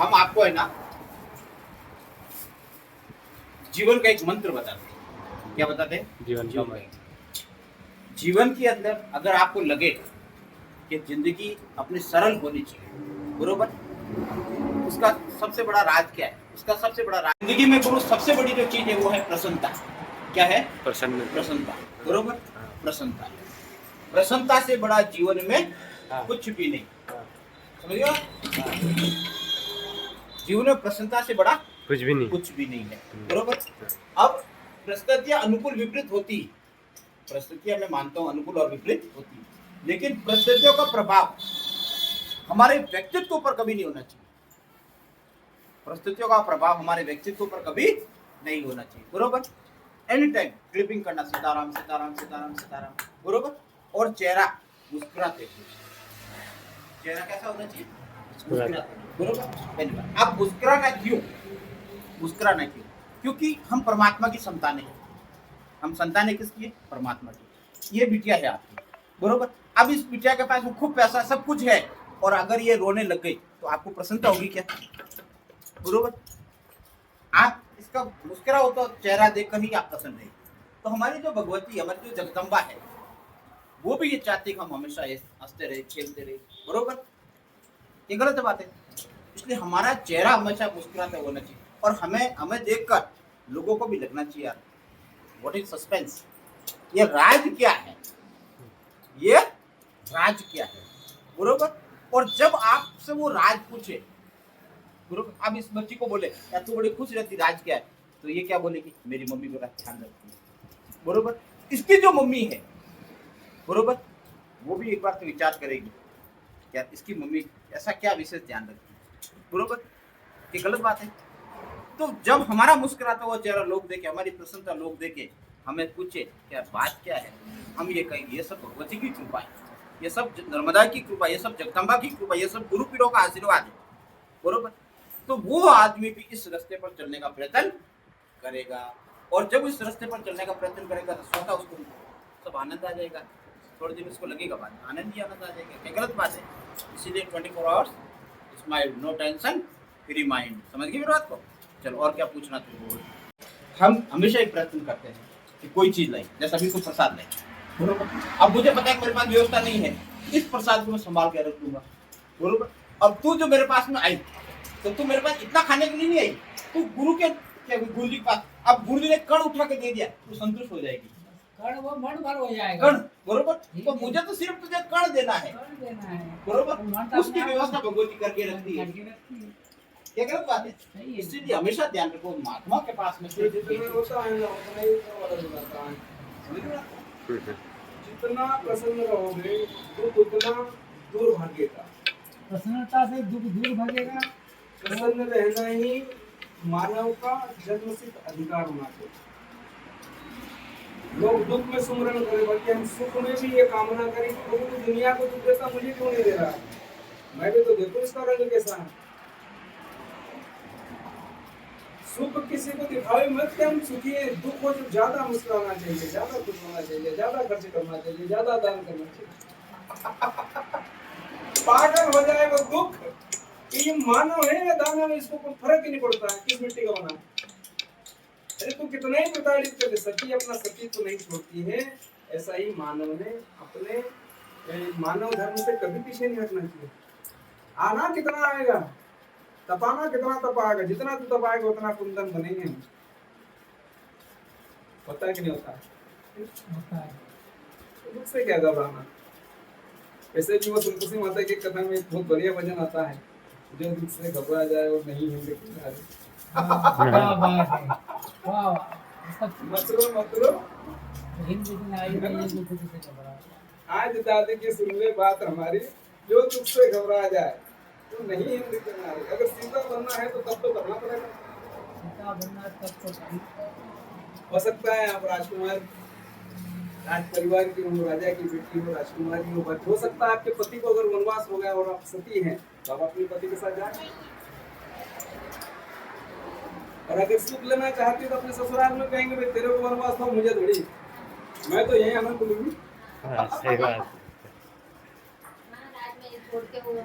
हम आपको है ना जीवन का एक मंत्र बताते हैं। क्या बताते हैं? जीवन का मंत्र। जीवन के अंदर अगर आपको लगे कि जिंदगी अपनी सरल होनी चाहिए, बरोबर, उसका सबसे बड़ा राज क्या है? उसका सबसे बड़ा राज जिंदगी में गुरु सबसे बड़ी जो चीज है वो है प्रसन्नता। क्या है? प्रसन्नता, बरोबर। प्रसन्नता, प्रसन्नता से बड़ा जीवन में कुछ भी नहीं। समझ गए? जीवन में प्रसन्नता से बड़ा कुछ भी नहीं है, बरोबर। अब परिस्थितियां अनुकूल विपरीत होती, परिस्थितियां मैं मानता हूं अनुकूल और विपरीत होती, लेकिन परिस्थितियों का प्रभाव हमारे व्यक्तित्व पर कभी नहीं होना चाहिए। परिस्थितियों का प्रभाव हमारे व्यक्तित्व पर कभी नहीं होना चाहिए, बरोबर। एनी टाइम क्लिपिंग करना, सीताराम सीताराम सीताराम सीताराम, बरोबर। और चेहरा मुस्कुराते हुए, चेहरा कैसा होना चाहिए? मुस्कुराते, बरोबर। आप मुस्कुराना क्यों? मुस्कुराना क्यों? क्योंकि हम परमात्मा की संतानें हैं। हम संतानें किसकी है? परमात्मा की। ये बिटिया है आपकी, बरोबर। अब इस बिटिया के पास खूब पैसा सब कुछ है, और अगर ये रोने लग गई तो आपको प्रसन्नता होगी क्या? बरोबर। आप इसका मुस्कुरा हो तो चेहरा देखकर ही आप प्रसन्न रहे। तो हमारी जो भगवती, हमारी जो जगदम्बा है, वो भी ये चाहती कि हम हमेशा हंसते रहे, खेलते रहे, बरोबर। ये गलत बात है। इसलिए हमारा चेहरा हमेशा मुस्कुराता होना चाहिए, और हमें देखकर लोगों को भी लगना चाहिए यार व्हाट इज सस्पेंस, ये राज क्या है, ये राज क्या है, बरोबर। और जब आपसे वो राज पूछे, बरोबर, आप इस बच्ची को बोले यार तू बड़ी खुश रहती, राज क्या है, तो ये क्या बोलेगी? मेरी मम्मी बड़ा ध्यान रखती है, बरोबर। इसकी जो मम्मी है, बरोबर, वो भी एक बार तो विचार करेगी यार इसकी मम्मी ऐसा क्या विशेष ध्यान रखती है, बरोबर। ये गलत बात है। तो जब हमारा मुस्कुराता हुआ चेहरा लोग देखे, हमारी प्रसन्नता लोग देखे, हमें पूछे क्या बात क्या है, हम ये कहेंगे ये सब भगवती की कृपा है, ये सब नर्मदा की कृपा, ये सब जगदम्बा की कृपा, ये सब गुरु पीरों का आशीर्वाद है, बरोबर। तो वो आदमी भी इस रास्ते पर चलने का प्रयत्न करेगा, और जब इस रास्ते पर चलने का प्रयत्न करेगा तो स्वतः उसको सब आनंद आ जाएगा। थोड़ी देर उसको लगेगा बात, आनंद ही आनंद आ जाएगा। क्या गलत बात है? इसीलिए 24 hours smile, no tension, free mind. समझ गए मेरी बात को? चलो और क्या पूछना था? हम हमेशा एक प्रयत्न करते हैं कि कोई चीज लाए, जैसे अभी कुछ प्रसाद लाए, बरोबर। अब मुझे पता है कि मेरे पास व्यवस्था नहीं है, इस प्रसाद को मैं संभाल के रख लूंगा, बरोबर। अब तू जो मेरे पास में आई, तो तू मेरे पास इतना खाने के लिए नहीं आई, तू गुरु के क्या गुरु जी के पास, अब गुरु जी ने कण उठा के दे दिया, तू संतुष्ट हो जाएगी। कण वो मन भर हो जाएगा, कण, बरोबर। तो मुझे तो सिर्फ तुझे कण देना है, बरोबर। उसकी व्यवस्था भगवती करके रखती है। क्या गलत बात है? इसलिए हमेशा ध्यान रखो महात्मा के पास में से जितना प्रसन्न रहोगे दुख उतना दूर भागेगा। प्रसन्नता से दुख दूर भागेगा। प्रसन्न रहना ही मानव का जन्मसिद्ध अधिकार होना चाहिए। लोग दुख में सुमरण करें, बल्कि हम सुख में भी ये कामना करें कि प्रभु दुनिया को दुख देता, मुझे क्यों नहीं दे रहा? मैं भी तो देखो इसका रंग कैसा है। सुख किसी को दिखावे मत कि हम सुखी हैं। दुख हो तो ज्यादा मुस्कुराना चाहिए, ज्यादा खुश होना चाहिए, ज्यादा खर्च करना चाहिए, ज्यादा दान करना चाहिए। पागल हो जाए वो दुख कि ये मानव है या दानव है, इसको कोई फर्क ही नहीं पड़ता है किस मिट्टी का बना है। अरे तू कितना ही प्रताड़ित कर, सती अपना सती तो नहीं छोड़ती है। ऐसा ही मानव ने अपने मानव धर्म से कभी पीछे नहीं हटना चाहिए। आना कितना आएगा, तपाना कितना तपाएगा, जितना तू तपाएगा उतना कुंदन बनेंगे। होता है कि नहीं होता? होता है। तो दुख से क्या घबराना। ऐसे भी वो संतोषी माता के कथा में एक बहुत बढ़िया वचन आता है, जो दुख से घबरा जाए और नहीं हिंद किनारे। आज दादी की सुन ले बात हमारी, जो दुख से घबरा जाए तो नहीं हिंद किनारे। अगर सीता बनना है तो तब तो करना पड़ेगा। सीता बनना तब तो हो सकता है आप राजकुमार, राज परिवार की हो, राजा की बेटी हो, राजकुमारी हो, बट हो सकता है आपके पति को अगर वनवास हो गया और आप सती हैं तो आप अपने पति के साथ जाए। और अगर सुख लेना चाहती तो अपने ससुराल में कहेंगे भाई तेरे को वनवास हो, मुझे थोड़ी, मैं तो यही आनंद लूंगी। सही बात। महाराज में छोड़ के हुए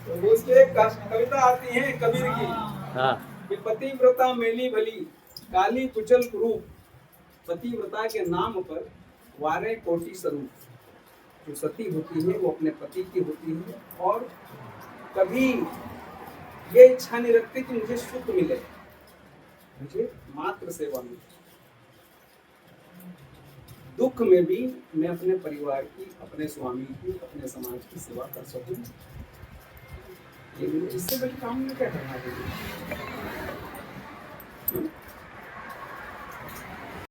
तो उसके एक कविता आती है कबीर की हाँ कि पतिव्रता मेली भली काली कुचल कुरूप, पतिव्रता के नाम पर वारे कोटि स्वरूप। जो सती होती है वो अपने पति की होती है और कभी ये इच्छा नहीं रखती कि मुझे सुख मिले, मुझे मात्र सेवा मिले। दुख में भी मैं अपने परिवार की, अपने स्वामी की, अपने समाज की सेवा कर सकूं, ये मुझे इससे बड़ी काम में क्या करना चाहिए।